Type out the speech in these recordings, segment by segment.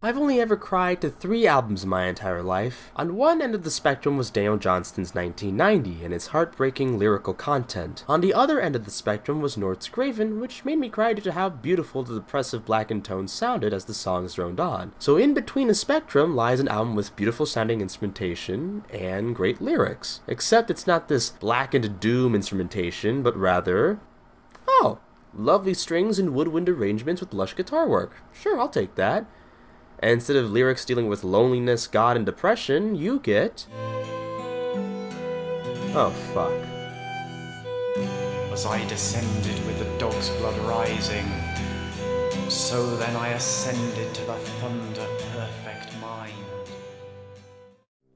I've only ever cried to 3 albums in my entire life. On one end of the spectrum was Daniel Johnston's 1990 and its heartbreaking lyrical content. On the other end of the spectrum was North's Graven, which made me cry due to how beautiful the depressive blackened tones sounded as the songs droned on. So in between the spectrum lies an album with beautiful sounding instrumentation and great lyrics. Except it's not this blackened doom instrumentation, but rather... oh, lovely strings and woodwind arrangements with lush guitar work. Sure, I'll take that. And instead of lyrics dealing with loneliness, God, and depression, you get... oh, fuck. As I descended with the dog's blood rising, so then I ascended to the thunder perfect mind.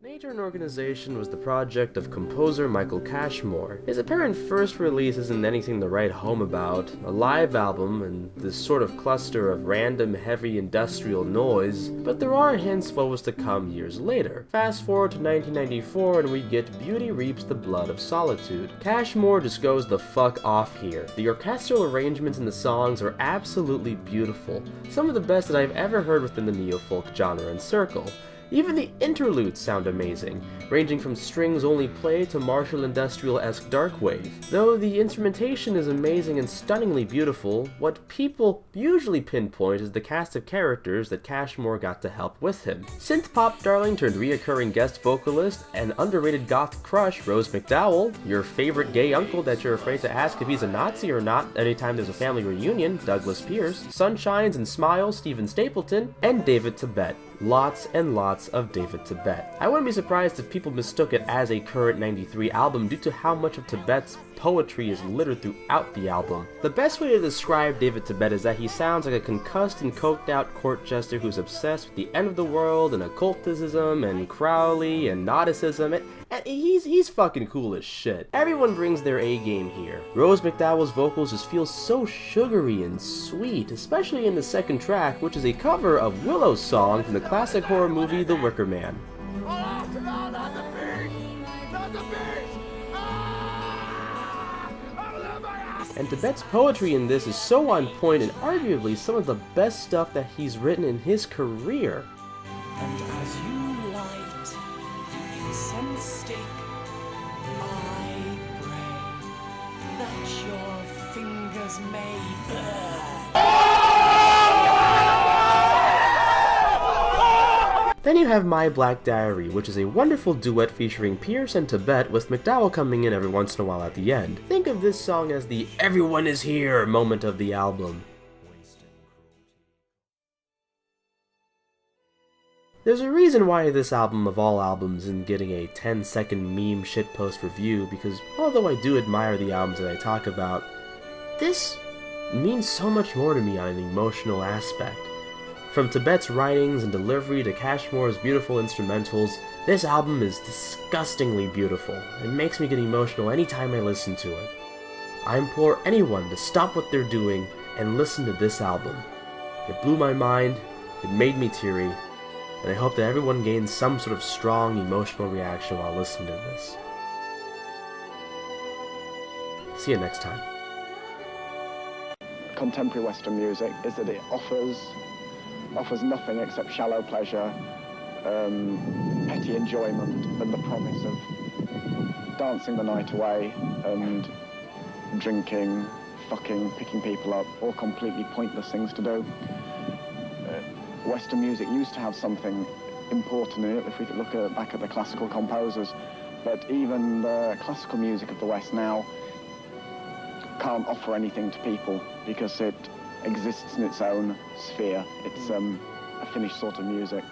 Nature and Organization was the project of composer Michael Cashmore. His apparent first release isn't anything to write home about, a live album and this sort of cluster of random heavy industrial noise, but there are hints of what was to come years later. Fast forward to 1994 and we get Beauty Reaps the Blood of Solitude. Cashmore just goes the fuck off here. The orchestral arrangements in the songs are absolutely beautiful, some of the best that I've ever heard within the neo-folk genre and circle. Even the interludes sound amazing, ranging from strings-only play to martial industrial-esque darkwave. Though the instrumentation is amazing and stunningly beautiful, what people usually pinpoint is the cast of characters that Cashmore got to help with him. Synth-pop darling turned reoccurring guest vocalist and underrated goth crush Rose McDowell, your favorite gay uncle that you're afraid to ask if he's a Nazi or not anytime there's a family reunion, Douglas Pierce, Sunshines and Smiles, Stephen Stapleton, and David Tibet. Lots and lots of David Tibet. I wouldn't be surprised if people mistook it as a current 93 album due to how much of Tibet's poetry is littered throughout the album. The best way to describe David Tibet is that he sounds like a concussed and coked out court jester who's obsessed with the end of the world and occultism and Crowley and Gnosticism, and he's fucking cool as shit. Everyone brings their A game here. Rose McDowell's vocals just feel so sugary and sweet, especially in the second track, which is a cover of Willow's song from the classic horror movie The Wicker Man. And Tibet's poetry in this is so on point and arguably some of the best stuff that he's written in his career. And as you light incense stick, I pray that your fingers may burn. Then you have My Black Diary, which is a wonderful duet featuring Pierce and Tibet, with McDowell coming in every once in a while at the end. Think of this song as the "everyone is here" moment of the album. There's a reason why this album of all albums isn't getting a 10-second meme shitpost review, because although I do admire the albums that I talk about, this means so much more to me on an emotional aspect. From Tibet's writings and delivery to Cashmore's beautiful instrumentals, this album is disgustingly beautiful. It makes me get emotional anytime I listen to it. I implore anyone to stop what they're doing and listen to this album. It blew my mind, it made me teary, and I hope that everyone gains some sort of strong emotional reaction while listening to this. See you next time. Contemporary Western music is that it offers nothing except shallow pleasure, petty enjoyment, and the promise of dancing the night away and drinking, fucking, picking people up, all completely pointless things to do. Western music used to have something important in it if we look back at the classical composers, but even the classical music of the West now can't offer anything to people because it exists in its own sphere. It's a finished sort of music.